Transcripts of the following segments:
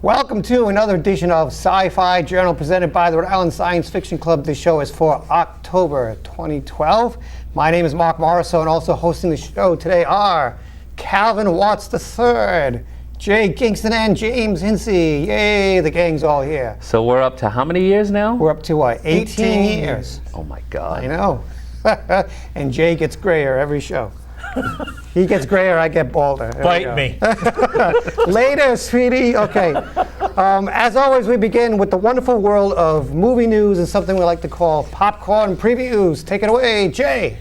Welcome to another edition of Sci-Fi Journal presented by the Rhode Island Science Fiction Club. This show is for October 2012. My name is Marc Morisseau, and also hosting the show today are Calvin Watts III, Jay Kingston, and James Hinsey. Yay, the gang's all here. So we're up to how many years now? We're up to what, 18 years. Oh my God. I know. And Jay gets grayer every show. He gets grayer, I get balder. Bite me. Later, sweetie. Okay. As always, we begin with the wonderful world of movie news and something we like to call popcorn previews. Take it away, Jay.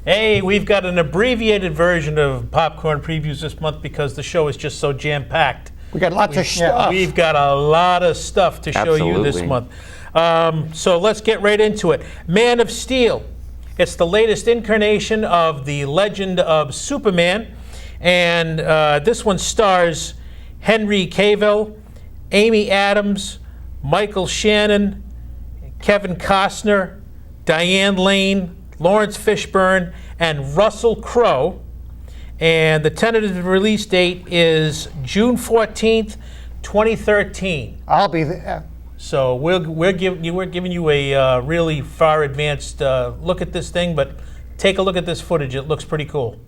Hey, we've got an abbreviated version of popcorn previews this month because the show is just so jam-packed. We got lots of stuff. We've got a lot of stuff to show you this month. So let's get right into it. Man of Steel. It's the latest incarnation of the legend of Superman. And this one stars Henry Cavill, Amy Adams, Michael Shannon, Kevin Costner, Diane Lane, Lawrence Fishburne, and Russell Crowe. And the tentative release date is June 14th, 2013. I'll be there. So we're giving you a really far advanced look at this thing, but take a look at this footage. It looks pretty cool.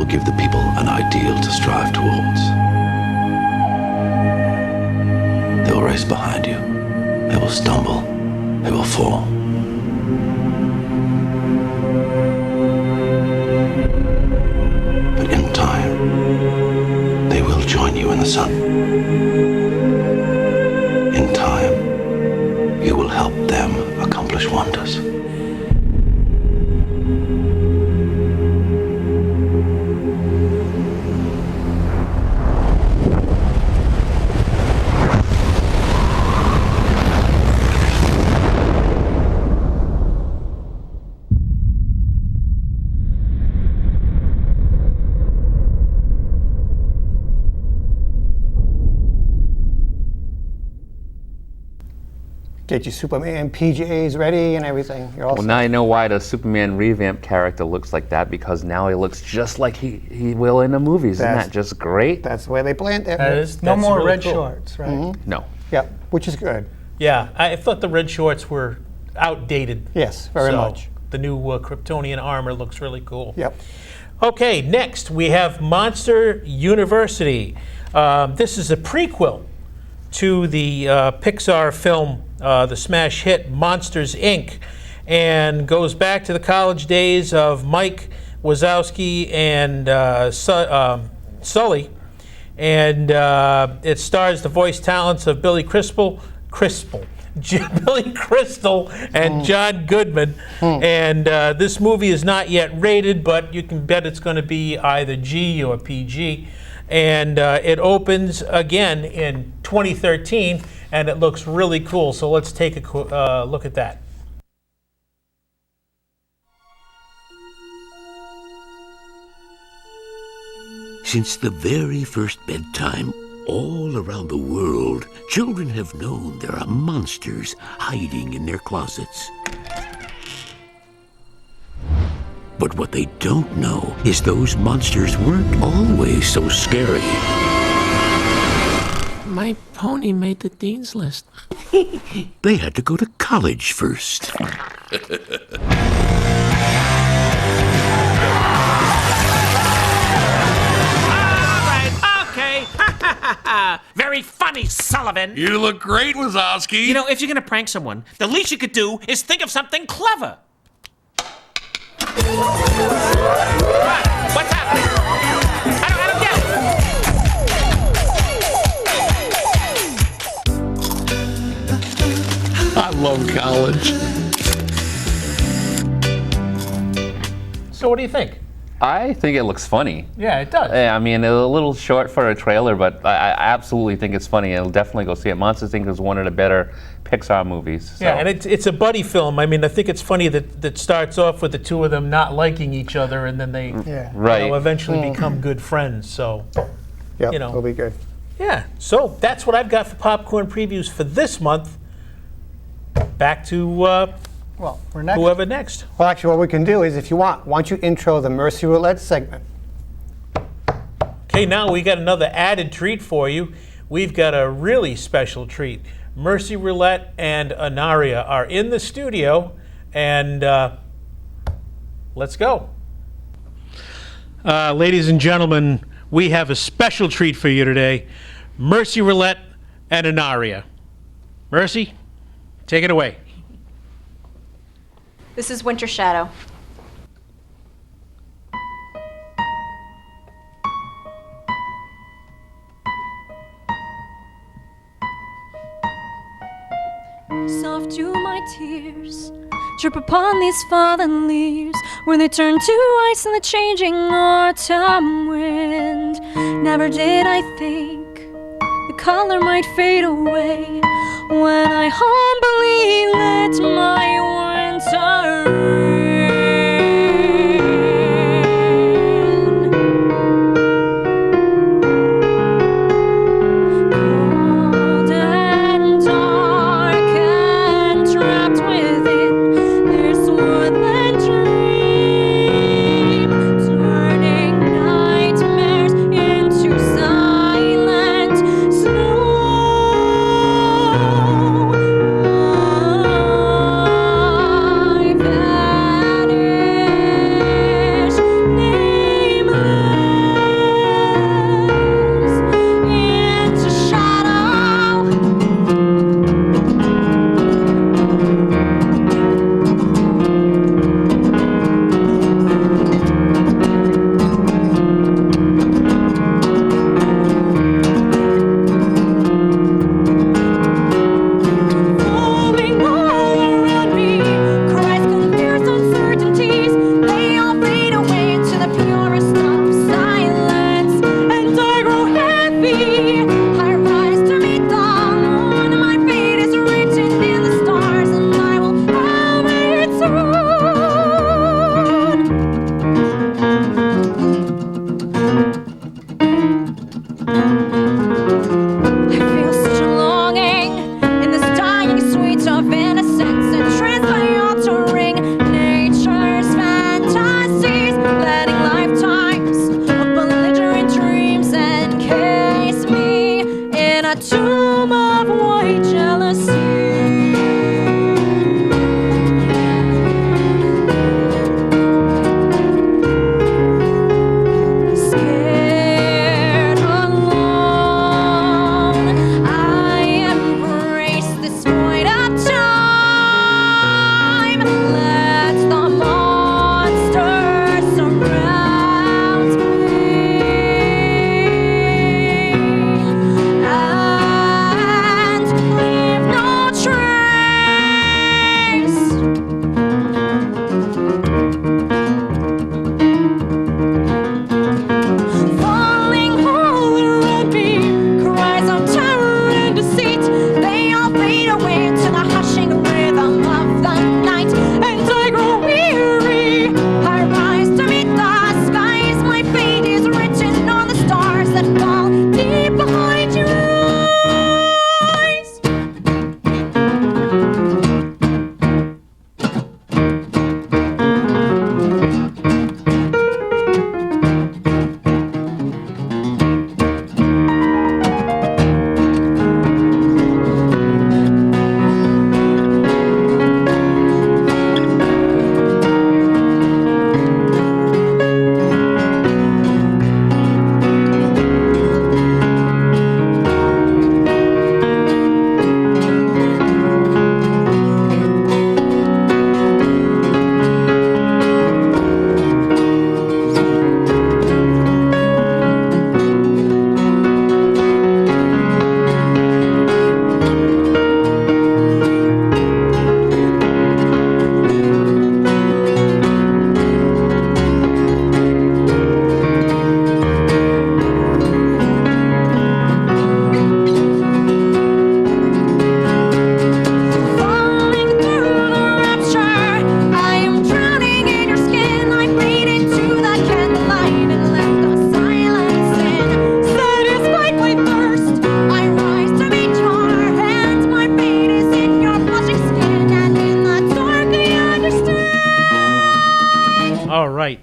Give the people an ideal to strive towards. They will race behind you. They will stumble. They will fall. But in time, they will join you in the sun. In time, you will help them accomplish wonders. Get your Superman PJs ready and everything. You're all Well, now I know why the Superman revamp character looks like that, because now he looks just like he will in the movies. Isn't that just great? That's where they planned it. No more really red cool. shorts, right? Mm-hmm. No. Yep, which is good. Yeah, I thought the red shorts were outdated. Yes, very much. The new Kryptonian armor looks really cool. Yep. Okay, next we have Monster University. This is a prequel to the Pixar film, the smash hit Monsters, Inc., and goes back to the college days of Mike Wazowski and Sully. And it stars the voice talents of Billy Crystal and John Goodman. And this movie is not yet rated, but you can bet it's going to be either G or PG. And it opens again in 2013, and it looks really cool. So let's take a look at that. Since the very first bedtime, All around the world, children have known there are monsters hiding in their closets. But what they don't know is those monsters weren't always so scary. My pony made the dean's list. They had to go to college first. Very funny, Sullivan. You look great, Wazowski. You know, if you're gonna prank someone, the least you could do is think of something clever. What's happening? I don't get it. I love college. So what do you think? I think it looks funny. Yeah, it does. I mean, a little short for a trailer, but I absolutely think it's funny. I'll definitely go see it. Monsters Inc. is one of the better Pixar movies. So. Yeah, and it's a buddy film. I mean, I think it's funny that starts off with the two of them not liking each other, and then they eventually become good friends. So, Yep, you know, it'll be good. Yeah, so that's what I've got for popcorn previews for this month. Back to Well, we're next. whoever next. Well, actually, what we can do is, if you want, why don't you intro the Mercy Roulette segment? Okay, now we got another added treat for you. We've got a really special treat. Mercy Roulette and Onaria are in the studio, and let's go. Ladies and gentlemen, we have a special treat for you today. Mercy Roulette and Onaria. Mercy, take it away. This is Winter Shadow. Soft do my tears drip upon these fallen leaves, where they turn to ice in the changing autumn wind. Never did I think the color might fade away when I humbly let my winter rain. Cold and dark and trapped within this woodland dream, turning nightmares into silent snow. I've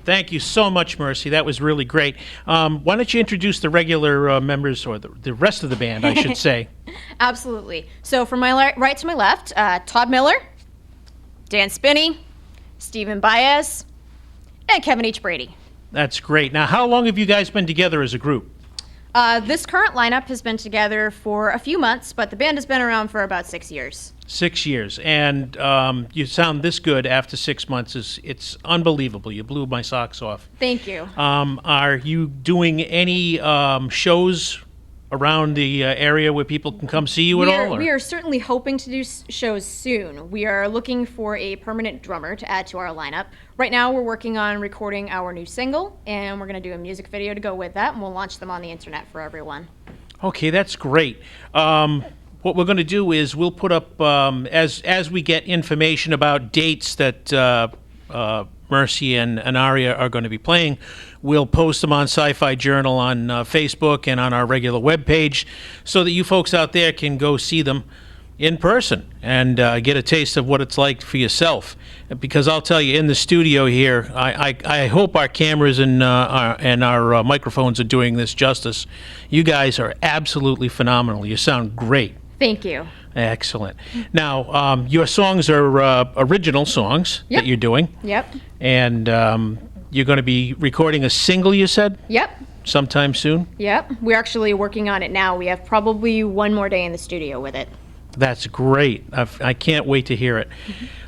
Thank you so much, Mercy. That was really great. Why don't you introduce the regular members, or the rest of the band, I should say. Absolutely. So from my right to my left, Todd Miller, Dan Spinney, Stephen Baez, and Kevin H. Brady. That's great. Now, how long have you guys been together as a group? This current lineup has been together for a few months, but the band has been around for about 6 years. 6 years. And you sound this good after 6 months. It's unbelievable. You blew my socks off. Thank you. Are you doing any shows around the area where people can come see you at all? We are certainly hoping to do shows soon. We are looking for a permanent drummer to add to our lineup. Right now, we're working on recording our new single, and we're going to do a music video to go with that, and we'll launch them on the internet for everyone. Okay, that's great. What we're going to do is we'll put up, as we get information about dates that Mercy and Onaria are going to be playing, we'll post them on Sci-Fi Journal on Facebook and on our regular webpage so that you folks out there can go see them in person and get a taste of what it's like for yourself. Because I'll tell you, in the studio here, I hope our cameras and our microphones are doing this justice. You guys are absolutely phenomenal. You sound great. Thank you. Excellent. Now, your songs are original songs that you're doing. Yep. And you're going to be recording a single, you said? Yep. Sometime soon? Yep. We're actually working on it now. We have probably one more day in the studio with it. That's great. I can't wait to hear it.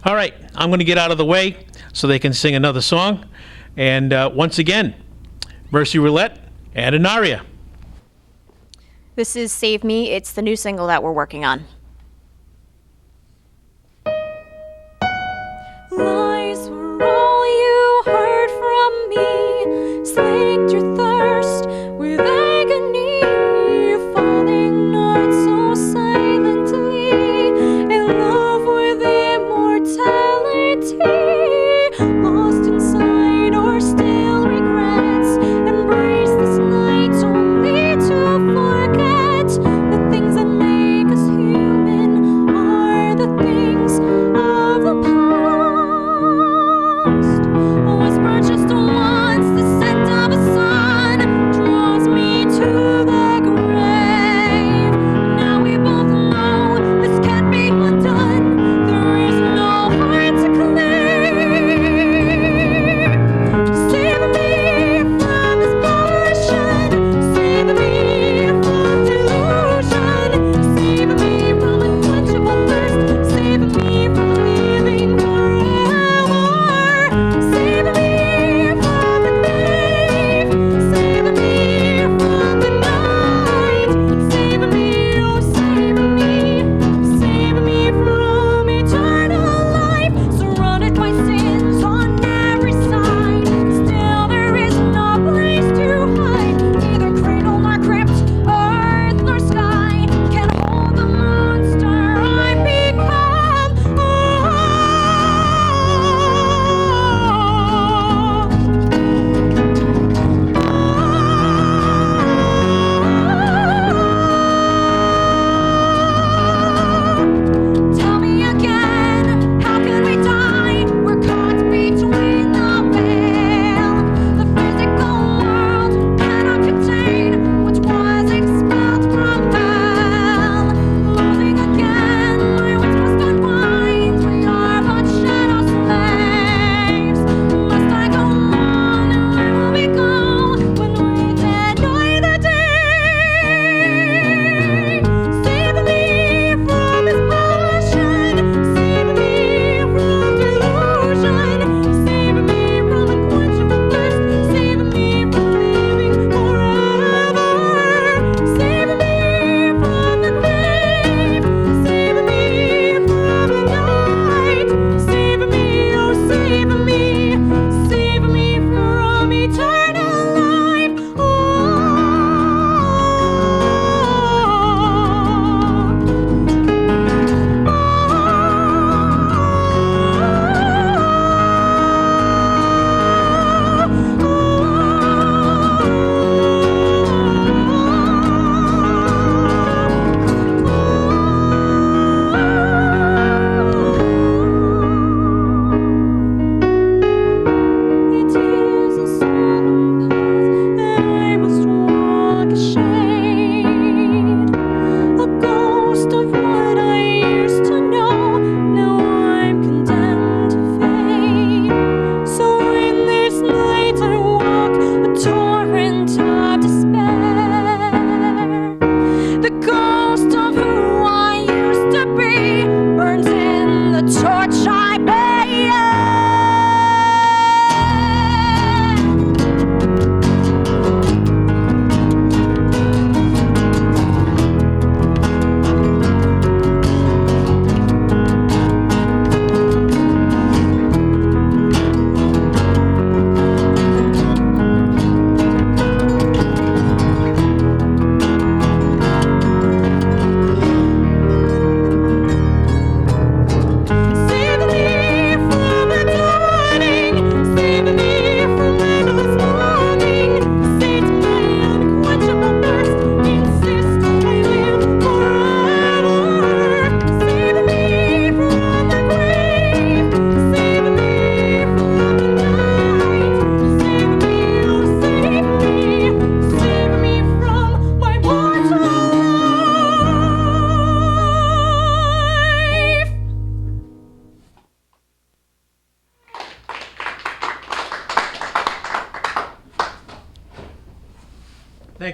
All right. I'm going to get out of the way so they can sing another song. And once again, Mercy Roulette and Onaria. This is Save Me. It's the new single that we're working on. Lies were all you heard from me, slaked your thirst with agony, falling not so silently, in love with immortality, lost inside or still regrets, embrace this night only to forget the things that make us human.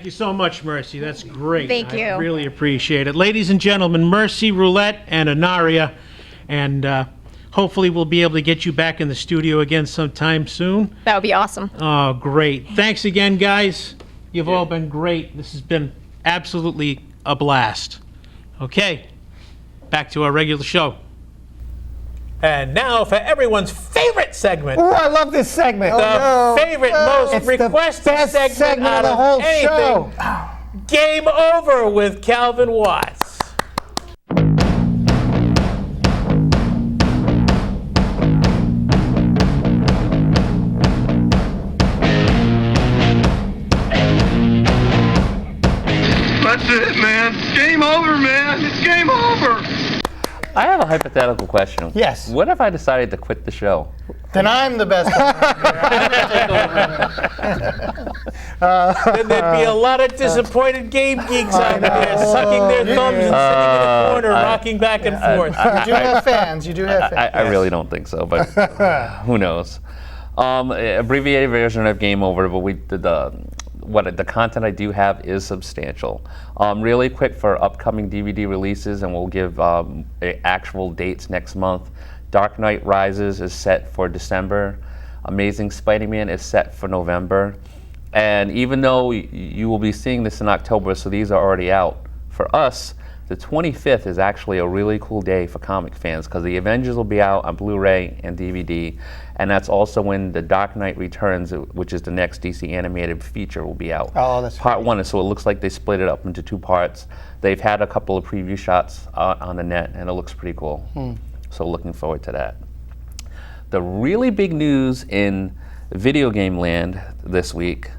you so much, Mercy. That's great. Thank you. I really appreciate it. Ladies and gentlemen, Mercy Roulette and Onaria. And hopefully we'll be able to get you back in the studio again sometime soon. That would be awesome. Oh, great. Thanks again, guys. You've all been great. This has been absolutely a blast. Okay, back to our regular show. And now for everyone's favorite segment. Oh, I love this segment. Favorite, most It's requested the best segment out of the whole anything. show. Game Over with Calvin Watts. That's it, man. Game over, man. It's game over. I have a hypothetical question. Yes. What if I decided to quit the show? Then I'm the best. Then there'd be a lot of disappointed game geeks out there sucking their thumbs and sitting in a corner rocking back and forth. You do have fans. You do have fans. I really don't think so, but who knows? Abbreviated version of Game Over, but the content I do have is substantial. Really quick for upcoming DVD releases, and we'll give actual dates next month. Dark Knight Rises is set for December. Amazing Spider-Man is set for November. And even though you will be seeing this in October, so these are already out, for us, the 25th is actually a really cool day for comic fans because the Avengers will be out on Blu-ray and DVD, and that's also when The Dark Knight Returns, which is the next DC animated feature, will be out. Oh, that's Part 1, so it looks like they split it up into 2 parts. They've had a couple of preview shots on the net, and it looks pretty cool. So looking forward to that. The really big news in video game land this week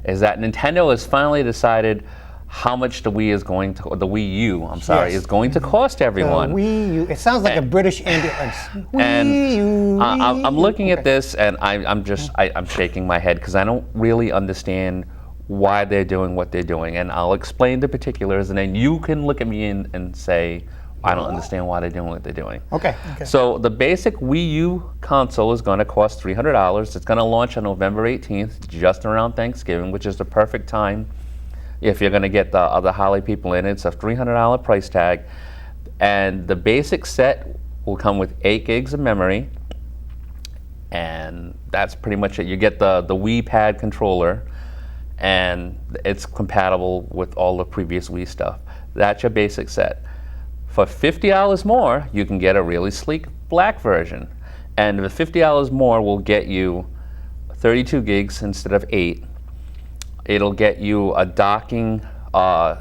is that Nintendo has finally decided how much the Wii is going to, or the Wii U, I'm sorry, Yes. is going to cost everyone. Wii U. It sounds like a British ambulance. And Wii U, I'm looking at this, and I'm shaking my head because I don't really understand why they're doing what they're doing. And I'll explain the particulars, and then you can look at me and say, I don't understand why they're doing what they're doing. Okay. So the basic Wii U console is going to cost $300. It's going to launch on November 18th, just around Thanksgiving, which is the perfect time if you're going to get the other Holly people in. It's a $300 price tag. And the basic set will come with 8 gigs of memory. And that's pretty much it. You get the Wii Pad controller, and it's compatible with all the previous Wii stuff. That's your basic set. For $50 more, you can get a really sleek black version. And the $50 more will get you 32 gigs instead of 8. It'll get you a docking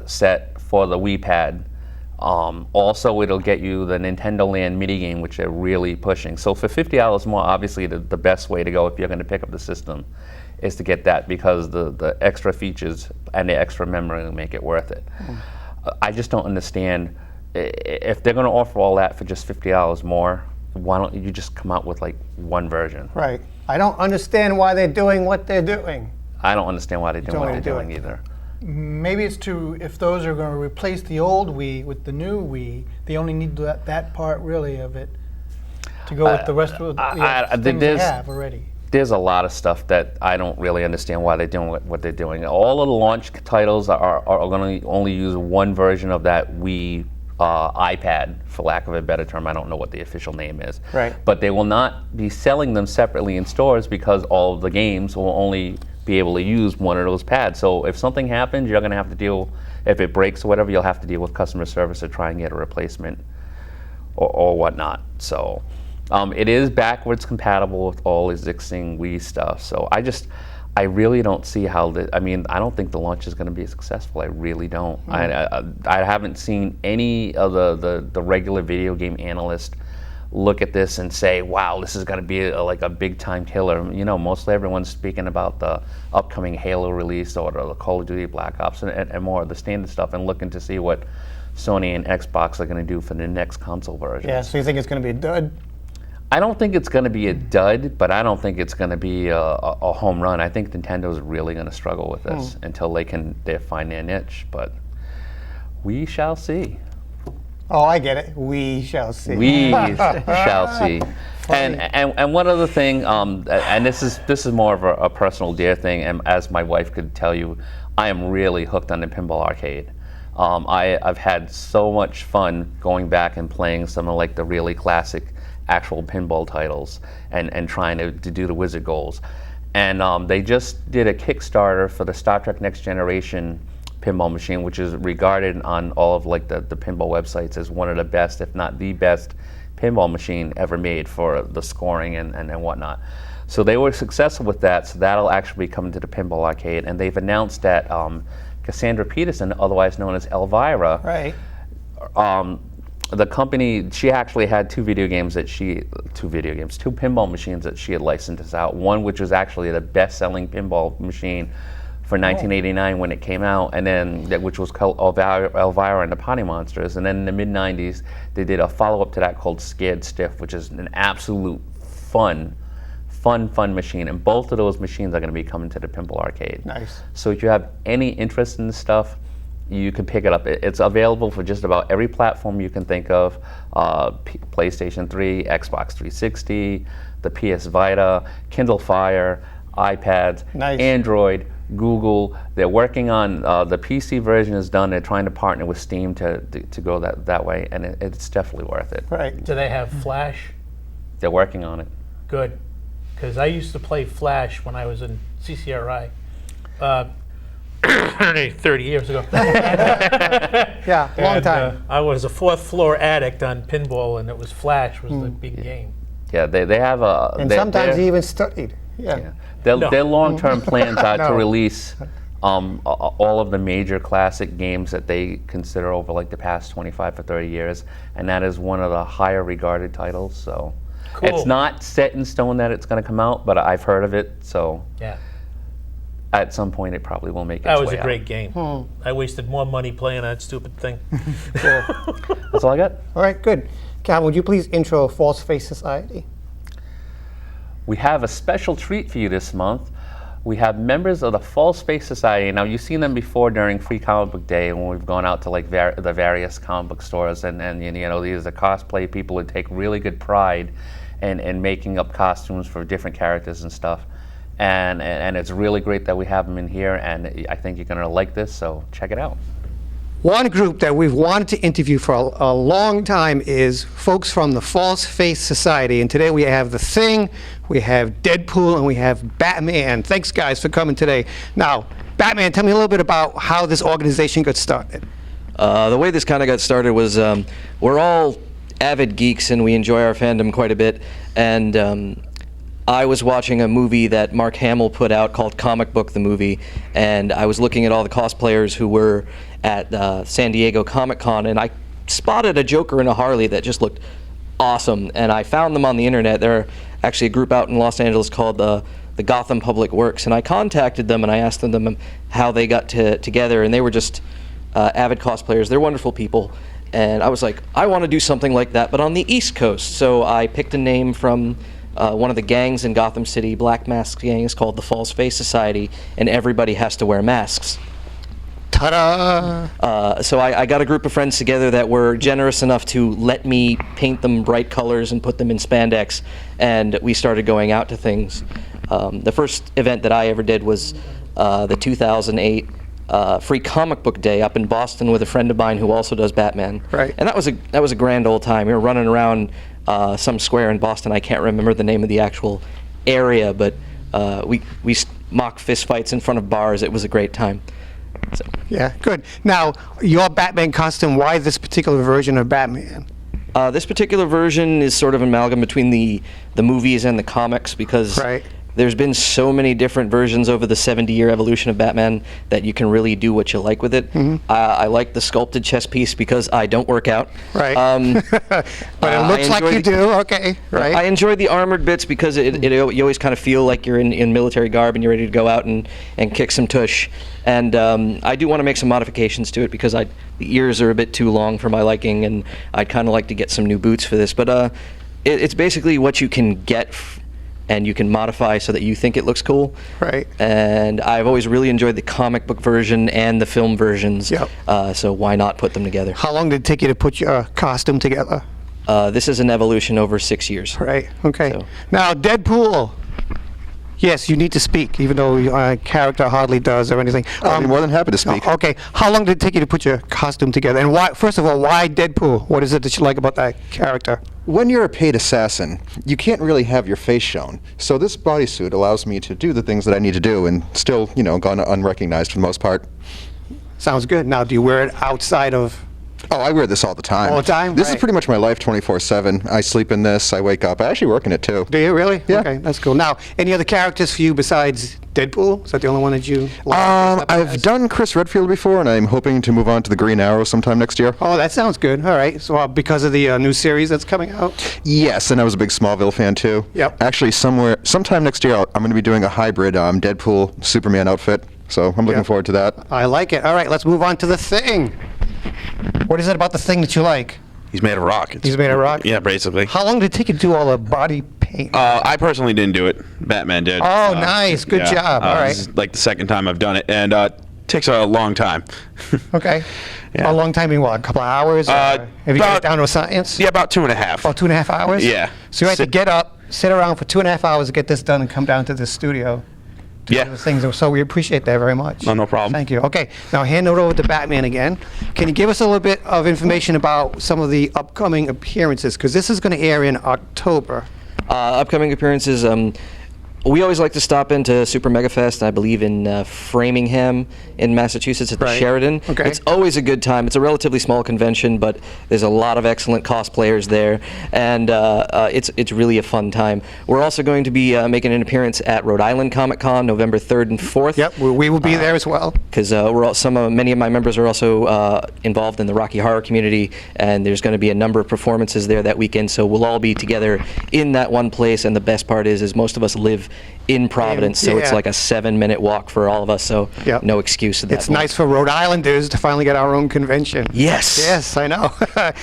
set for the Wii Pad. Also, it'll get you the Nintendo Land mini game, which they're really pushing. So for $50 more, obviously the best way to go if you're going to pick up the system is to get that, because the extra features and the extra memory will make it worth it. I just don't understand. If they're going to offer all that for just $50 more, why don't you just come out with like one version? Right. I don't understand why they're doing what they're doing. I don't understand why they're doing what they're doing either. Maybe it's if those are going to replace the old Wii with the new Wii, they only need that part really of it to go with the rest of the things they have already. There's a lot of stuff that I don't really understand why they're doing what they're doing. All of the launch titles are going to only use one version of that Wii iPad, for lack of a better term. I don't know what the official name is. Right. But they will not be selling them separately in stores because all of the games will only be able to use one of those pads. So if something happens, you're going to have to deal, if it breaks or whatever, you'll have to deal with customer service to try and get a replacement or whatnot. So it is backwards compatible with all existing Wii stuff. So I really don't see how I don't think the launch is going to be successful. I really don't. I haven't seen any of the regular video game analysts look at this and say, wow, this is going to be like a big time killer. You know, mostly everyone's speaking about the upcoming Halo release or the Call of Duty Black Ops and more of the standard stuff, and looking to see what Sony and Xbox are going to do for the next console version. Yeah, so you think it's going to be a dud? I don't think it's going to be a dud, but I don't think it's going to be a home run. I think Nintendo's really going to struggle with this until they find their niche, but we shall see. Oh, I get it. We shall see. We shall see. And one other thing, and this is more of a personal dear thing, and as my wife could tell you, I am really hooked on the pinball arcade. I've had so much fun going back and playing some of like the really classic actual pinball titles and trying to do the Wizard goals. And they just did a Kickstarter for the Star Trek Next Generation pinball machine, which is regarded on all of like the pinball websites as one of the best, if not the best, pinball machine ever made for the scoring and whatnot. So they were successful with that, so that'll actually be coming to the pinball arcade. And they've announced that Cassandra Peterson, otherwise known as Elvira, Right. The company, she actually had two pinball machines that she had licensed out. One which was actually the best-selling pinball machine for 1989 when it came out, and then which was called Elvira and the Potty Monsters. And then in the mid-90s, they did a follow-up to that called Scared Stiff, which is an absolute fun machine. And both of those machines are going to be coming to the pinball arcade. Nice. So if you have any interest in this stuff, you can pick it up. It's available for just about every platform you can think of. PlayStation 3, Xbox 360, the PS Vita, Kindle Fire, iPads, Nice. Android, Google. They're working on the PC version is done. They're trying to partner with Steam to go that way, and it's definitely worth it. Right. Do they have Flash? They're working on it. Good, because I used to play Flash when I was in CCRI. 30 years ago. Yeah, long time. I was a fourth floor addict on pinball, and it was Flash was the big game. Yeah, they have a. And sometimes he even studied. Yeah. Their long-term plans are No. to release all of the major classic games that they consider over like the past 25 or 30 years, and that is one of the higher regarded titles. So Cool. it's not set in stone that it's going to come out, but I've heard of it. So Yeah. at some point, it probably will make its That was way a out. great game. I wasted more money playing that stupid thing. That's all I got. All right, good. Calvin, would you please intro False Face Society? We have a special treat for you this month. We have members of the False Face Society. Now, you've seen them before during Free Comic Book Day when we've gone out to like the various comic book stores, and you know, these are cosplay people who take really good pride in making up costumes for different characters and stuff. And it's really great that we have them in here, and I think you're going to like this, so check it out. One group that we've wanted to interview for a long time is folks from the False Face Society. And today we have The Thing, we have Deadpool, and we have Batman. Thanks, guys, for coming today. Now, Batman, tell me a little bit about how this organization got started. The way this kind of got started was we're all avid geeks, and we enjoy our fandom quite a bit. And I was watching a movie that Mark Hamill put out called Comic Book the Movie, and I was looking at all the cosplayers who were at San Diego Comic-Con, and I spotted a Joker and a Harley that just looked awesome, and I found them on the internet. They're actually a group out in Los Angeles called the Gotham Public Works, and I contacted them and I asked them how they got together, and they were just avid cosplayers. They're wonderful people, and I was like, I want to do something like that, but on the East Coast. So I picked a name from one of the gangs in Gotham City, Black Mask Gang, is called the False Face Society, and everybody has to wear masks. Ta-da! So I got a group of friends together that were generous enough to let me paint them bright colors and put them in spandex, and we started going out to things. The first event that I ever did was the 2008 Free Comic Book Day up in Boston with a friend of mine who also does Batman. Right. And that was a grand old time. We were running around some square in Boston. I can't remember the name of the actual area, but we mock fist fights in front of bars. It was a great time. So. Yeah, good. Now, your Batman costume, why this particular version of Batman? This particular version is sort of an amalgam between the movies and the comics, because there's been so many different versions over the 70-year evolution of Batman that you can really do what you like with it. I like the sculpted chess piece because I don't work out. Right. But it looks like you do. Okay. Right. I enjoy the armored bits because you always kind of feel like you're in military garb and you're ready to go out and kick some tush. And I do want to make some modifications to it because the ears are a bit too long for my liking, and I'd kind of like to get some new boots for this. But it's basically what you can get and you can modify so that you think it looks cool. Right. And I've always really enjoyed the comic book version and the film versions. Yep. So why not put them together? How long did it take you to put your costume together? This is an evolution over 6 years. Right. Okay. So. Now, Deadpool. Yes, you need to speak, even though character hardly does or anything. I'd be more than happy to speak. Okay, how long did it take you to put your costume together? And why? First of all, why Deadpool? What is it that you like about that character? When you're a paid assassin, you can't really have your face shown. So this bodysuit allows me to do the things that I need to do and still, gone unrecognized for the most part. Sounds good. Now, do you wear it outside of... Oh, I wear this all the time. All the time? This is Right. pretty much my life 24/7. I sleep in this, I wake up. I actually work in it too. Do you really? Yeah. Okay, that's cool. Now, any other characters for you besides Deadpool? Is that the only one that you like? I've done Chris Redfield before, and I'm hoping to move on to the Green Arrow sometime next year. Oh, that sounds good. All right. So because of the new series that's coming out? Yes, and I was a big Smallville fan too. Yep. Actually, sometime next year, I'm going to be doing a hybrid Deadpool Superman outfit. So I'm looking forward to that. I like it. All right, let's move on to The Thing. What is it about The Thing that you like? He's made of rock. He's made of rock? Yeah, basically. How long did it take you to do all the body paint? I personally didn't do it. Batman did. Oh, nice. Good job. All right. This is like the second time I've done it, and takes a long time. Okay. Yeah. A long time, mean what, a couple of hours? Have you got it down to a science? Yeah, about 2.5. Oh, 2.5 hours? Yeah. So you have to get up, sit around for 2.5 hours to get this done and come down to the studio. Yeah. Those things. So we appreciate that very much. No problem. Thank you. Okay, now hand it over to Batman again. Can you give us a little bit of information about some of the upcoming appearances? Because this is going to air in October. Upcoming appearances, we always like to stop into Super Mega Fest, I believe in Framingham in Massachusetts at the Sheridan. Okay. It's always a good time. It's a relatively small convention, but there's a lot of excellent cosplayers there, and it's really a fun time. We're also going to be making an appearance at Rhode Island Comic Con, November 3rd and 4th. Yep, we will be there as well. Because many of my members are also involved in the Rocky Horror community, and there's going to be a number of performances there that weekend. So we'll all be together in that one place. And the best part is most of us live in Providence, so it's like a 7-minute walk for all of us. So no excuse to that. It's nice for Rhode Islanders to finally get our own convention. Yes. Yes, I know.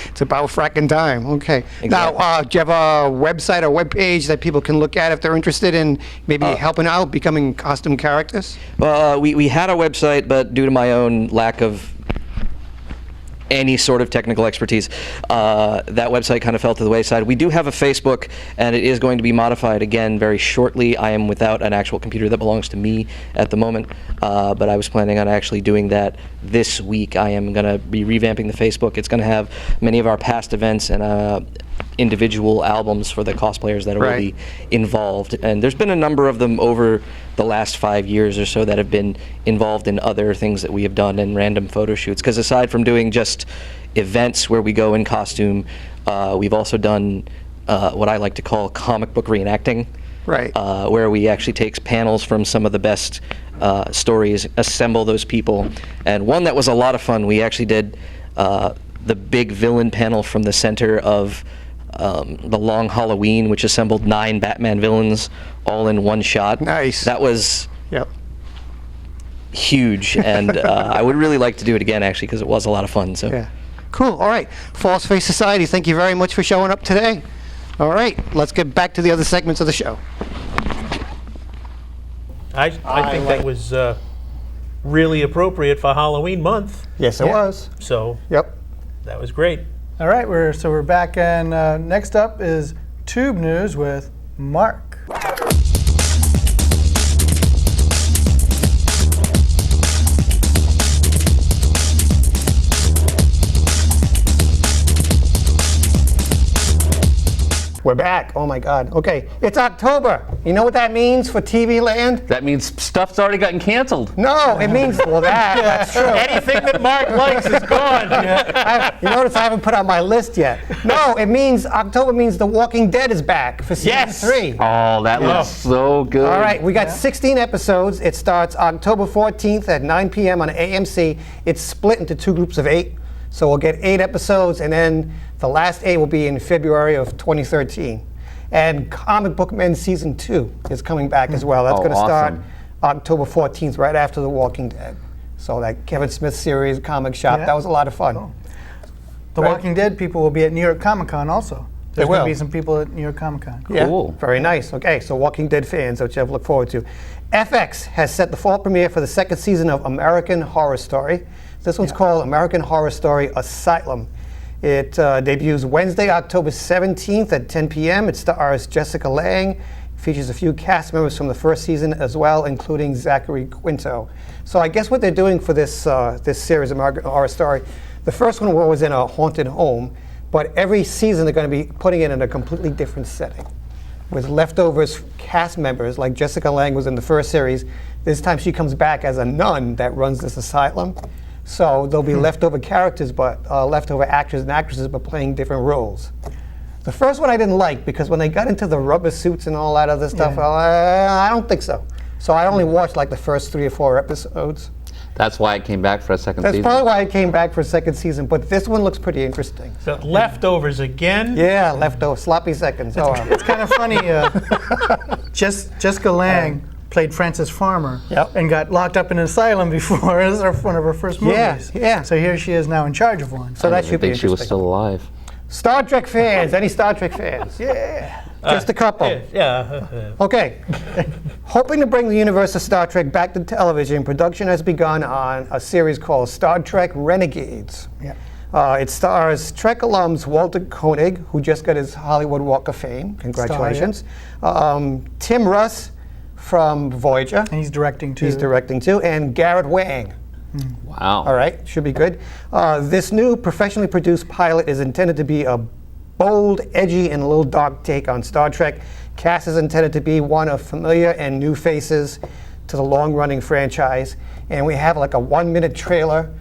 It's about fracking time. Okay. Exactly. Now, do you have a website or web page that people can look at if they're interested in maybe helping out, becoming costume characters? Well, we had a website, but due to my own lack of any sort of technical expertise, that website kind of fell to the wayside. We do have a Facebook, and it is going to be modified again very shortly. I am without an actual computer that belongs to me at the moment, but I was planning on actually doing that this week. I am going to be revamping the Facebook. It's going to have many of our past events and individual albums for the cosplayers that will be involved. And there's been a number of them over the last 5 years or so that have been involved in other things that we have done and random photo shoots. Because aside from doing just events where we go in costume, we've also done what I like to call comic book reenacting. Right. Where we actually take panels from some of the best stories, assemble those people. And one that was a lot of fun, we actually did the big villain panel from the center of The Long Halloween, which assembled 9 Batman villains all in one shot. Nice. That was huge, and I would really like to do it again, actually, because it was a lot of fun. So. Yeah. Cool. All right. False Face Society, thank you very much for showing up today. All right. Let's get back to the other segments of the show. I think that was really appropriate for Halloween month. Yes, it was. So that was great. All right, we're back, and next up is Toob News with Marc. We're back. Oh my God. Okay, it's October. You know what that means for TV land? That means stuff's already gotten canceled. No, it means, well, that's true. Anything that Marc likes is gone. You notice I haven't put on my list yet. No, it means, October means The Walking Dead is back for season 3. Oh, that looks so good. All right, we got 16 episodes. It starts October 14th at 9 p.m. on AMC. It's split into 2 groups of 8. So we'll get 8 episodes, and then the last 8 will be in February of 2013. And Comic Book Men Season 2 is coming back as well. That's going to start October 14th, right after The Walking Dead. So that Kevin Smith series, Comic Shop, that was a lot of fun. Cool. The Walking Dead people will be at New York Comic Con also. There's going to be some people at New York Comic Con. Cool. Yeah, very nice. Okay, so Walking Dead fans, which you have to look forward to. FX has set the fall premiere for the 2nd season of American Horror Story. This one's called American Horror Story Asylum. It debuts Wednesday, October 17th at 10 p.m. It stars Jessica Lange, Features a few cast members from the first season as well, including Zachary Quinto. So I guess what they're doing for this this series, American Horror Story, the first one was in a haunted home, but every season they're going to be putting it in a completely different setting, with leftovers cast members, like Jessica Lange was in the first series. This time she comes back as a nun that runs this asylum. So there'll be leftover characters, but leftover actors and actresses, but playing different roles. The first one I didn't like because when they got into the rubber suits and all that other stuff, I don't think so. So I only watched like the first 3 or 4 episodes. That's why it came back for a second That's season. probably why it came back for a second season, but this one looks pretty interesting. So leftovers again? Yeah, leftovers, sloppy seconds. It's kind of funny. Jessica Lange played Frances Farmer and got locked up in an asylum before. This is one of her first movies. Yeah. So here she is now in charge of one. So that should be I think she was interesting. still alive. Star Trek fans, any Star Trek fans? Yeah. Just a couple. Yeah. Okay. Hoping to bring the universe of Star Trek back to television, production has begun on a series called Star Trek Renegades. Yeah. It stars Trek alums Walter Koenig, who just got his Hollywood Walk of Fame. Congratulations. Tim Russ from Voyager. And he's directing too. He's directing too. And Garrett Wang. Wow. All right, should be good. This new professionally produced pilot is intended to be a bold, edgy, and a little dark take on Star Trek. Cast is intended to be one of familiar and new faces to the long-running franchise. And we have like a 1-minute trailer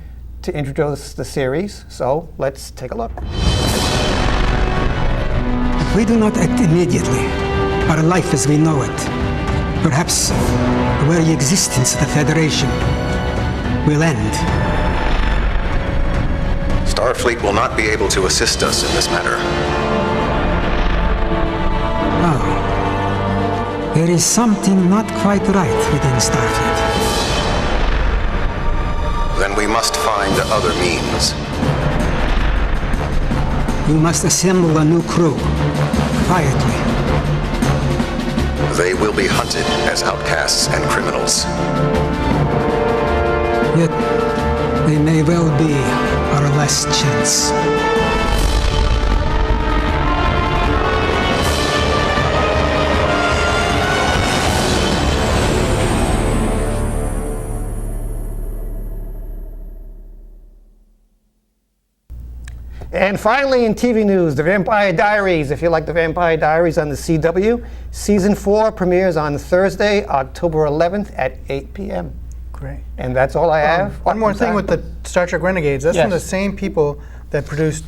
to introduce the series. So let's take a look. If we do not act immediately, our life as we know it, perhaps the very existence of the Federation, will end. Starfleet will not be able to assist us in this matter. Oh. There is something not quite right within Starfleet. Then we must find other means. You must assemble a new crew, quietly. They will be hunted as outcasts and criminals. Yet, they may well be our last chance. And finally, in TV news, The Vampire Diaries. If you like The Vampire Diaries on the CW, Season 4 premieres on Thursday, October 11th at 8 p.m. Great. And that's all I have. One more thing with the Star Trek Renegades. That's from the same people that produced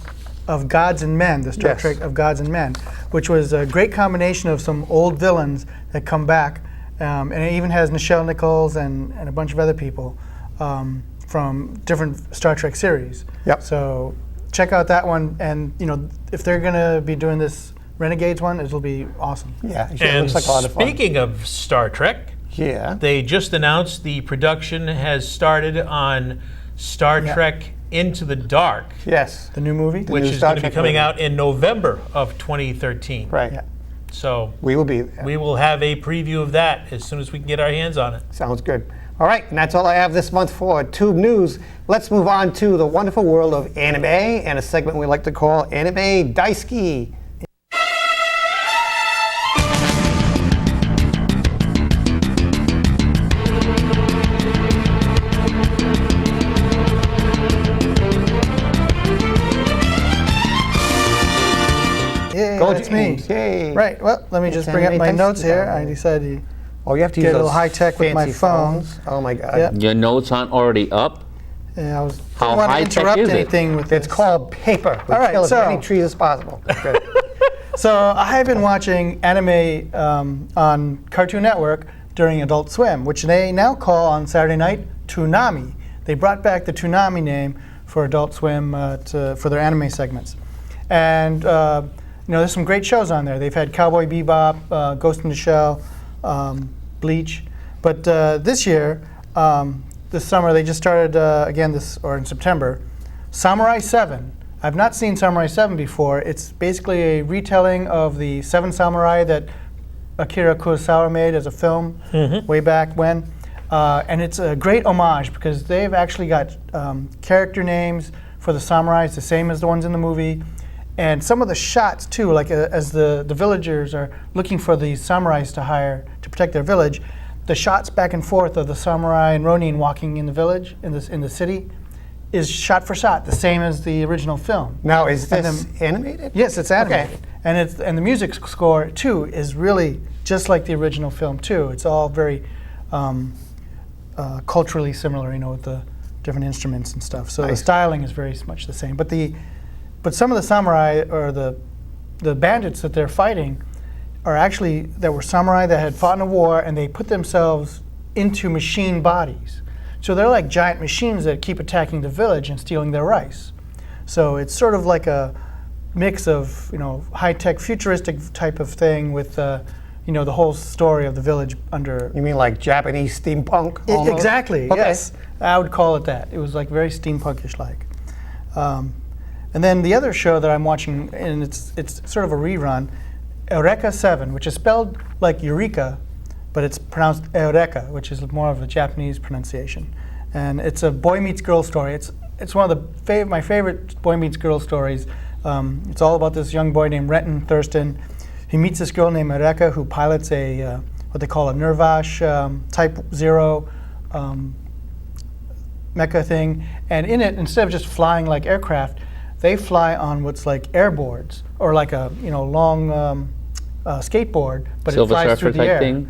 Of Gods and Men, the Star Trek Of Gods and Men, which was a great combination of some old villains that come back. And it even has Nichelle Nichols and a bunch of other people from different Star Trek series. Yep. So check out that one. And you know, if they're going to be doing this Renegades one, it'll be awesome. Yeah, it And looks like a lot of fun. speaking of Star Trek, they just announced the production has started on Star Trek Into the Dark. Yes. The new movie? Which is going to be coming out in November of 2013. Right. Yeah. So we will be there. We will have a preview of that as soon as we can get our hands on it. Sounds good. All right, and that's all I have this month for Toob News. Let's move on to the wonderful world of anime and a segment we like to call Anime Daisuki. Yeah, Go that's me. James. Yay. Right. Well, let me just bring up my notes here. I decided to you have to get use a little those high tech with my fancy phone. phones. Oh my God. Yep. Your notes aren't already up? Yeah, I was How don't want to high tech interrupt is it? anything with It's this. called paper. We All right, kill as so- many trees as possible. Good. So I have been watching anime on Cartoon Network during Adult Swim, which they now call on Saturday night Toonami. They brought back the Toonami name for Adult Swim for their anime segments. And you know, there's some great shows on there. They've had Cowboy Bebop, Ghost in the Shell, Bleach. But this year, this summer, they just started again in September, Samurai 7. I've not seen Samurai 7 before. It's basically a retelling of the Seven Samurai that Akira Kurosawa made as a film way back when. And it's a great homage because they've actually got character names for the samurais, the same as the ones in the movie. And some of the shots too, like as the villagers are looking for these samurais to hire to protect their village, the shots back and forth of the samurai and Ronin walking in the village, in the city, is shot for shot, the same as the original film. Now, is this animated? Yes, it's animated. Okay. And the music score too is really just like the original film too. It's all very culturally similar, with the different instruments and stuff. So the styling is very much the same. But some of the samurai or the bandits that they're fighting are actually that were samurai that had fought in a war, and they put themselves into machine bodies. So they're like giant machines that keep attacking the village and stealing their rice. So it's sort of like a mix of high-tech futuristic type of thing with the whole story of the village under. You mean like Japanese steampunk? Almost? Exactly. Okay. Yes, I would call it that. It was like very steampunkish like. And then the other show that I'm watching, and it's sort of a rerun, Eureka 7, which is spelled like Eureka, but it's pronounced Eureka, which is more of a Japanese pronunciation. And it's a boy meets girl story. It's one of my favorite boy meets girl stories. It's all about this young boy named Renton Thurston. He meets this girl named Eureka who pilots a what they call a Nervash Type 0 mecha thing. And in it, instead of just flying like aircraft, they fly on what's like airboards, or like a long skateboard, but Silver it flies Surfer through the type air. thing?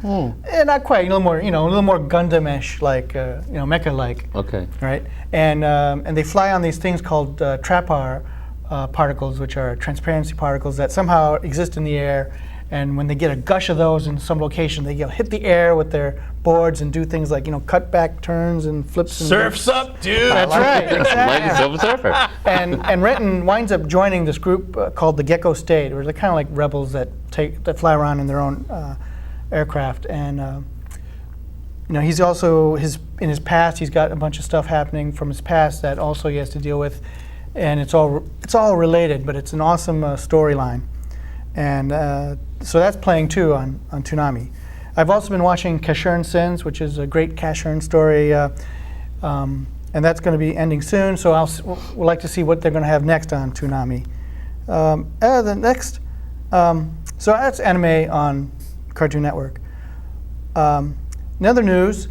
Not quite. A little more Gundam-ish, like mecha-like. Okay. Right, and they fly on these things called trapar particles, which are transparency particles that somehow exist in the air. And when they get a gush of those in some location, they hit the air with their boards and do things like cut back turns and flips. And Surfs up, dude. That's right. Exactly. Like Silver Surfer. And Renton winds up joining this group called the Gecko State, where they're kind of like rebels that fly around in their own aircraft. And he's also in his past, he's got a bunch of stuff happening from his past that also he has to deal with, and it's all related, but it's an awesome storyline. And so that's playing too on Toonami. I've also been watching Cashern Sins, which is a great Cashern story, and that's going to be ending soon. So we'll like to see what they're going to have next on Toonami. The next, so that's anime on Cartoon Network. In other news,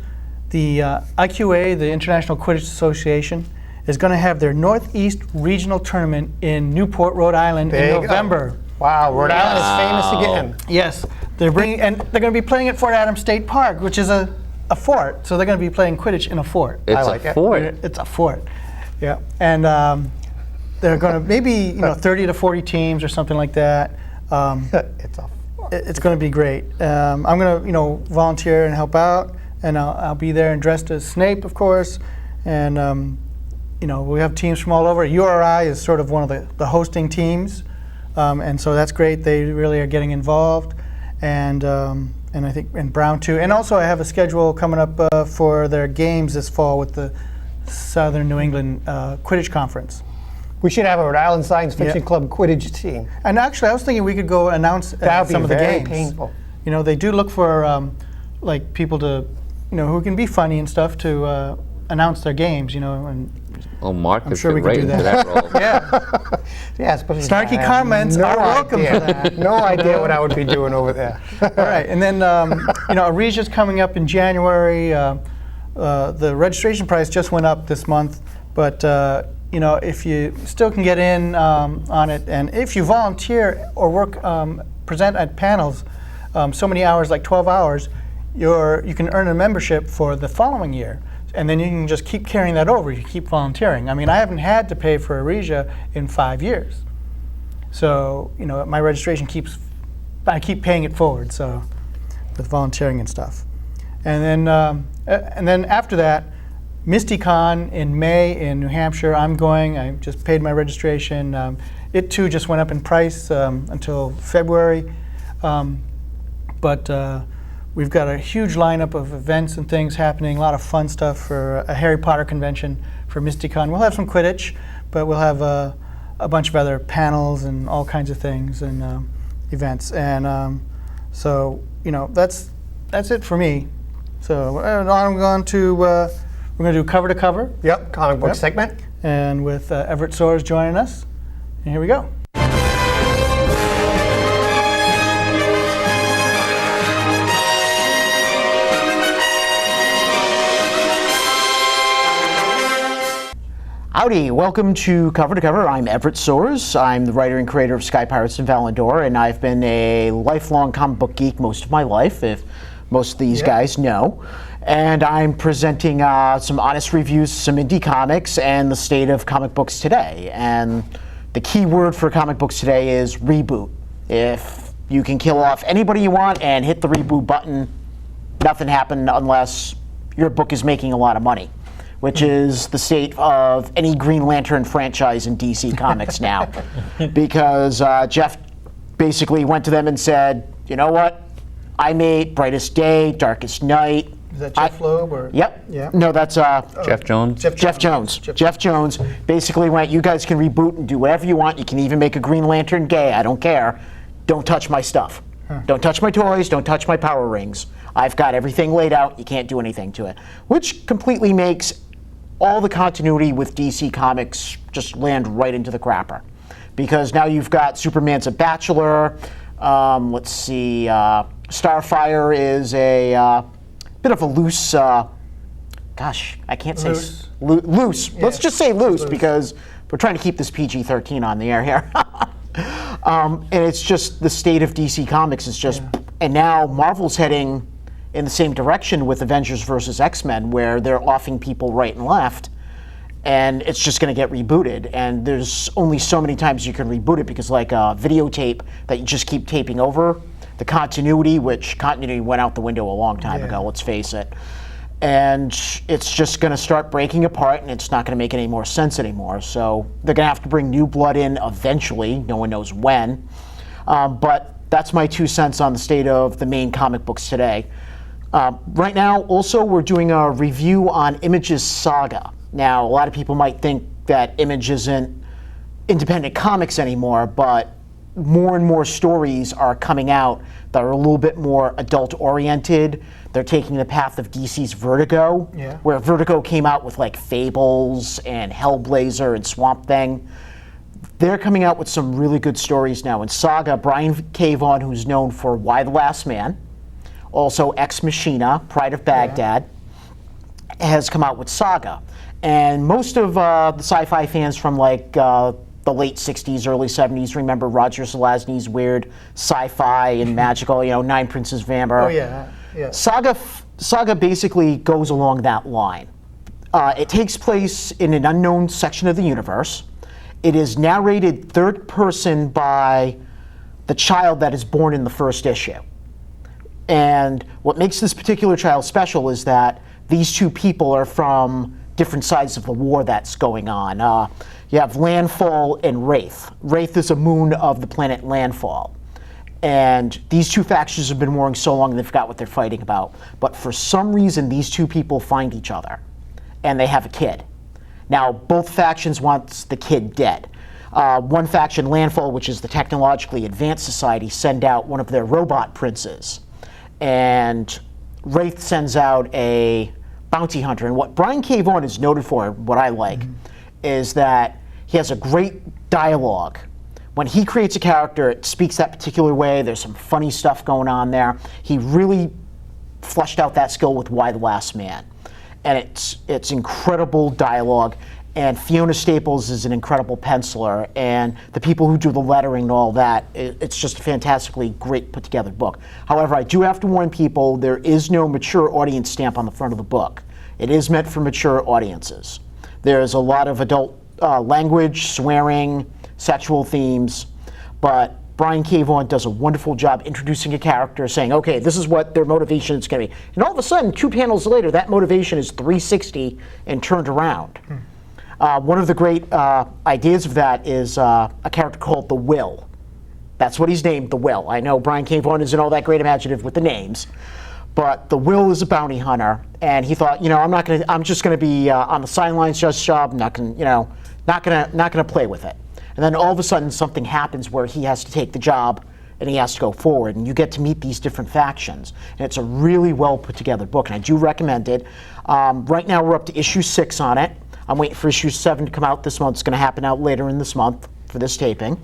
the IQA, the International Quidditch Association, is going to have their Northeast Regional Tournament in Newport, Rhode Island in November. Wow, Rhode Island is famous again. Yes, they're going to be playing at Fort Adams State Park, which is a fort. So they're going to be playing Quidditch in a fort. It's a fort. It's a fort. Yeah, and they're going to maybe 30 to 40 teams or something like that. It's going to be great. I'm going to volunteer and help out, and I'll be there and dressed as Snape, of course, and we have teams from all over. URI is sort of one of the hosting teams. And so that's great. They really are getting involved, and I think Brown too. And also, I have a schedule coming up for their games this fall with the Southern New England Quidditch Conference. We should have a Rhode Island Science Fiction Club Quidditch team. And actually, I was thinking we could go announce some of the games. Painful. They do look for like people to, who can be funny and stuff to announce their games. And Marc I'm sure we could do that role. Yeah. Yeah, especially snarky comments are welcome for that. No idea what I would be doing over there. All right, and then Arisia's coming up in January. The registration price just went up this month, but if you still can get in on it, and if you volunteer or work present at panels, so many hours, like 12 hours, you can earn a membership for the following year. And then you can just keep carrying that over. You keep volunteering. I mean, I haven't had to pay for Arisia in 5 years. So, my registration I keep paying it forward, so, with volunteering and stuff. And then after that, MistyCon in May in New Hampshire, I'm going. I just paid my registration. It too just went up in price until February. But we've got a huge lineup of events and things happening, a lot of fun stuff for a Harry Potter convention for MistyCon. We'll have some Quidditch, but we'll have a bunch of other panels and all kinds of things and events. And so, that's it for me. So I'm going to, we're going to do cover to cover. Yep, comic book segment. And with Everett Soares joining us. And here we go. Howdy, welcome to Cover to Cover. I'm Everett Soares. I'm the writer and creator of Sky Pirates and Valandor, and I've been a lifelong comic book geek most of my life, if most of these guys know. And I'm presenting some honest reviews, some indie comics, and the state of comic books today. And the key word for comic books today is reboot. If you can kill off anybody you want and hit the reboot button, nothing happened unless your book is making a lot of money, which is the state of any Green Lantern franchise in DC Comics now. Because Jeff basically went to them and said, you know what? I made Brightest Day, Darkest Night. Is that Jeff Loeb? Or? Yep. Yeah. No, that's Jeff Jones. Jeff Jones. Jeff Jones basically went, you guys can reboot and do whatever you want. You can even make a Green Lantern gay. I don't care. Don't touch my stuff. Don't touch my toys. Don't touch my power rings. I've got everything laid out. You can't do anything to it. Which completely makes all the continuity with DC Comics just land right into the crapper. Because now you've got Superman's a bachelor. Let's see. Starfire is a bit of a loose. Gosh, I can't say loose. Yeah. Let's just say loose because we're trying to keep this PG-13 on the air here. And it's just the state of DC Comics is just, and now Marvel's heading in the same direction with Avengers versus X-Men, where they're offing people right and left, and it's just going to get rebooted. And there's only so many times you can reboot it because, like a videotape that you just keep taping over, the continuity, which continuity went out the window a long time ago, let's face it. And it's just going to start breaking apart, and it's not going to make any more sense anymore. So they're going to have to bring new blood in eventually. No one knows when. But that's my 2 cents on the state of the main comic books today. Right now, also, we're doing a review on Image's Saga. Now, a lot of people might think that Image isn't independent comics anymore, but more and more stories are coming out that are a little bit more adult-oriented. They're taking the path of DC's Vertigo, where Vertigo came out with like Fables and Hellblazer and Swamp Thing. They're coming out with some really good stories now. In Saga, Brian K. Vaughan, who's known for Why the Last Man, also Ex Machina, Pride of Baghdad, has come out with Saga. And most of the sci-fi fans from like the late 60s, early 70s remember Roger Zelazny's weird sci-fi and magical, Nine Princes of Amber. Oh, yeah. Saga basically goes along that line. It takes place in an unknown section of the universe. It is narrated third person by the child that is born in the first issue. And what makes this particular child special is that these two people are from different sides of the war that's going on. You have Landfall and Wraith. Wraith is a moon of the planet Landfall. And these two factions have been warring so long they forgot what they're fighting about. But for some reason, these two people find each other. And they have a kid. Now, both factions want the kid dead. One faction, Landfall, which is the technologically advanced society, send out one of their robot princes. And Wraith sends out a bounty hunter. And what Brian K. Vaughan is noted for, what I like, is that he has a great dialogue. When he creates a character, it speaks that particular way. There's some funny stuff going on there. He really fleshed out that skill with Why the Last Man. And it's incredible dialogue. And Fiona Staples is an incredible penciler. And the people who do the lettering and all that, it's just a fantastically great put together book. However, I do have to warn people, there is no mature audience stamp on the front of the book. It is meant for mature audiences. There's a lot of adult language, swearing, sexual themes, but Brian K. Vaughan does a wonderful job introducing a character, saying, okay, this is what their motivation is going to be. And all of a sudden, 2 panels later, that motivation is 360 and turned around. One of the great ideas of that is a character called The Will. That's what he's named, The Will. I know Brian K. Vaughan isn't all that great imaginative with the names, but The Will is a bounty hunter, and he thought, I'm just going to be on the sidelines, just job, not going to play with it. And then all of a sudden, something happens where he has to take the job and he has to go forward, and you get to meet these different factions. And it's a really well put together book, and I do recommend it. Right now, we're up to issue 6 on it. I'm waiting for issue 7 to come out this month. It's going to happen out later in this month for this taping.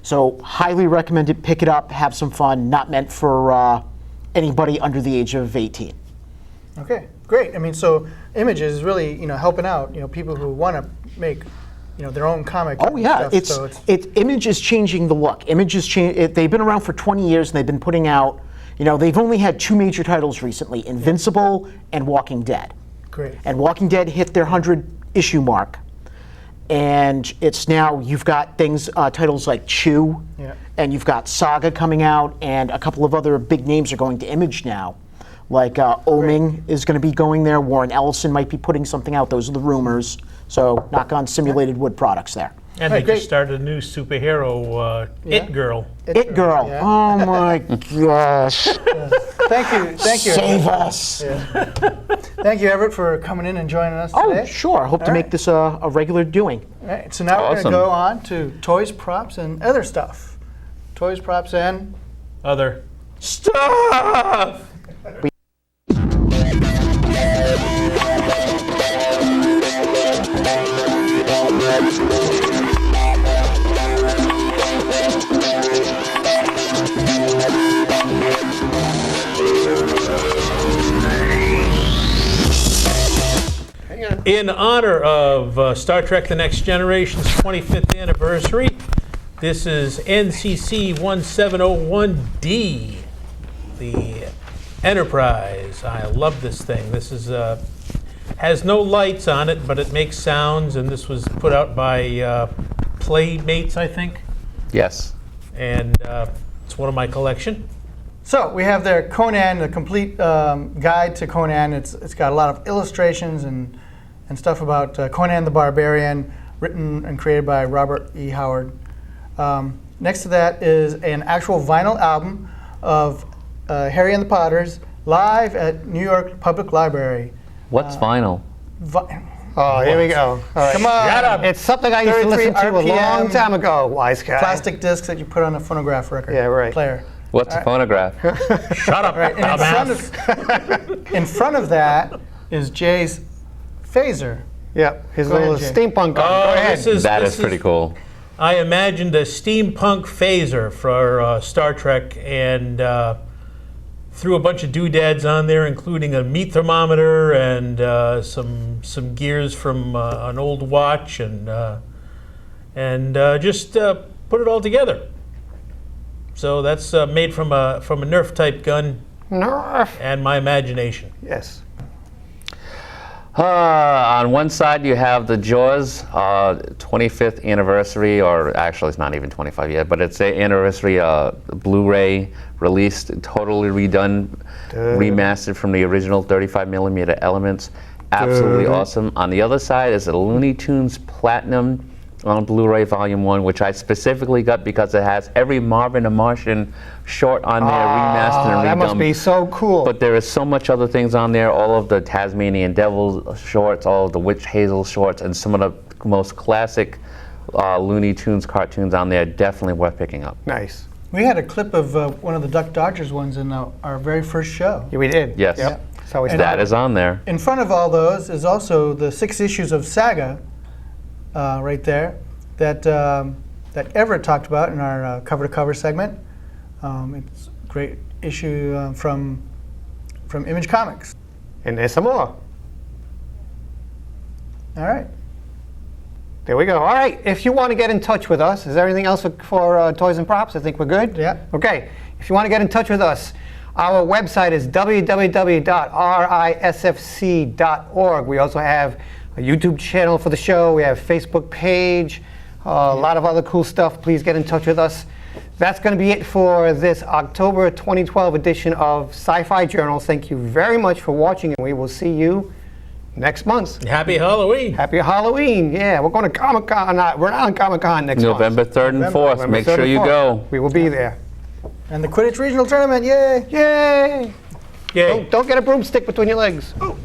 So highly recommend it. Pick it up, have some fun. Not meant for anybody under the age of 18. Okay, great. I mean, so Image is really, helping out, people who want to make their own comic. Oh yeah, stuff, Image is changing the look. Image is they've been around for 20 years and they've been putting out. They've only had 2 major titles recently: Invincible and Walking Dead. Great. And Walking Dead hit their 100-issue mark, and it's now you've got titles like Chew, and you've got Saga coming out, and a couple of other big names are going to Image now. Like Oming is going to be going there. Warren Ellison might be putting something out. Those are the rumors. So knock on Simulated Wood products there. And they just started a new superhero, It Girl. It Girl. Yeah. Oh my gosh. Thank you. Save us. Yeah. Thank you, Everett, for coming in and joining us today. Oh, sure. I hope to make this a regular doing. All right. So now we're going to go on to toys, props, and other stuff. Toys, props, and other stuff. In honor of Star Trek The Next Generation's 25th anniversary, this is NCC 1701D, the Enterprise. I love this thing. This is has no lights on it, but it makes sounds, and this was put out by Playmates, I think. Yes. And it's one of my collection. So we have there Conan, the complete guide to Conan. It's got a lot of illustrations and stuff about Conan the Barbarian, written and created by Robert E. Howard. Next to that is an actual vinyl album of Harry and the Potters live at New York Public Library. What's vinyl? Oh, here we go. All right. Come on. Shut up. It's something I used to listen to a long RPM, time ago, wise guy. Plastic discs that you put on a phonograph record player. What's a phonograph? Shut up. Right. And in front of that is Jay's phaser. Yep, his Go little ahead, Jay. steampunk gun. Go ahead. That is pretty cool. I imagined a steampunk phaser for Star Trek and threw a bunch of doodads on there, including a meat thermometer and some gears from an old watch, and just put it all together. So that's made from a Nerf type gun. Nerf. And my imagination. Yes. On one side, you have the Jaws 25th anniversary, or actually it's not even 25 yet, but it's the anniversary Blu-ray released, totally redone, remastered from the original 35mm elements. Absolutely awesome. On the other side is a Looney Tunes Platinum on Blu-ray Volume 1, which I specifically got because it has every Marvin the Martian short on there, remastered and redone. That must be so cool. But there is so much other things on there, all of the Tasmanian Devil shorts, all of the Witch Hazel shorts, and some of the most classic Looney Tunes cartoons on there. Definitely worth picking up. Nice. We had a clip of one of the Duck Dodgers ones in our very first show. Yeah, we did. Yes. Yep. So that is on there. In front of all those is also the 6 issues of Saga, right there, that Everett talked about in our cover-to-cover segment. It's a great issue from Image Comics. And there's some more. All right. There we go. All right. If you want to get in touch with us, is there anything else for Toys and Props? I think we're good. Yeah. Okay. If you want to get in touch with us, our website is www.risfc.org. We also have a YouTube channel for the show. We have a Facebook page, a lot of other cool stuff. Please get in touch with us. That's going to be it for this October 2012 edition of Sci-Fi Journal. Thank you very much for watching, and we will see you next month. Happy Halloween. Happy Halloween. Yeah, we're going to Comic-Con. We're not on Comic-Con next month. November 3rd and 4th. November Make 3rd sure and you 4th. go. We will be there. And the Quidditch Regional Tournament, yay! Yay! Yay. Don't get a broomstick between your legs. Oh.